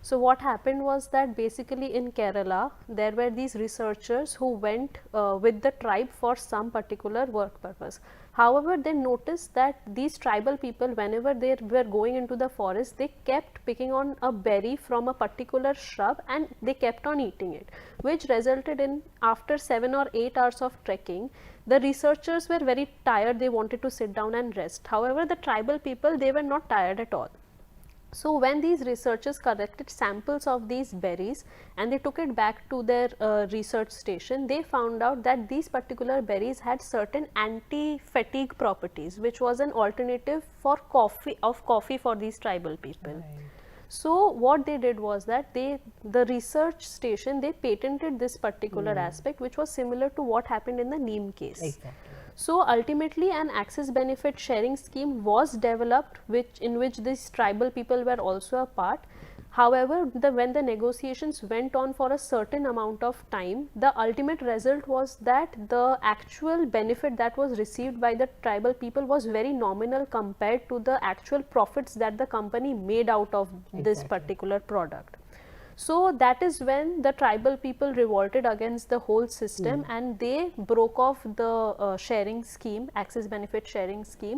So what happened was that basically in Kerala, there were these researchers who went with the tribe for some particular work purpose. However, they noticed that these tribal people, whenever they were going into the forest, they kept picking on a berry from a particular shrub and they kept on eating it, which resulted in, after 7 or 8 hours of trekking, the researchers were very tired, they wanted to sit down and rest. However, the tribal people, they were not tired at all. So when these researchers collected samples of these berries and they took it back to their research station, they found out that these particular berries had certain anti-fatigue properties, which was an alternative for coffee for these tribal people. Right. So what they did was that the research station, they patented this particular aspect, which was similar to what happened in the neem case. Exactly. So ultimately an access benefit sharing scheme was developed, in which these tribal people were also a part. However, when the negotiations went on for a certain amount of time, the ultimate result was that the actual benefit that was received by the tribal people was very nominal compared to the actual profits that the company made out of this Exactly. particular product. So that is when the tribal people revolted against the whole system and they broke off the sharing scheme, access benefit sharing scheme,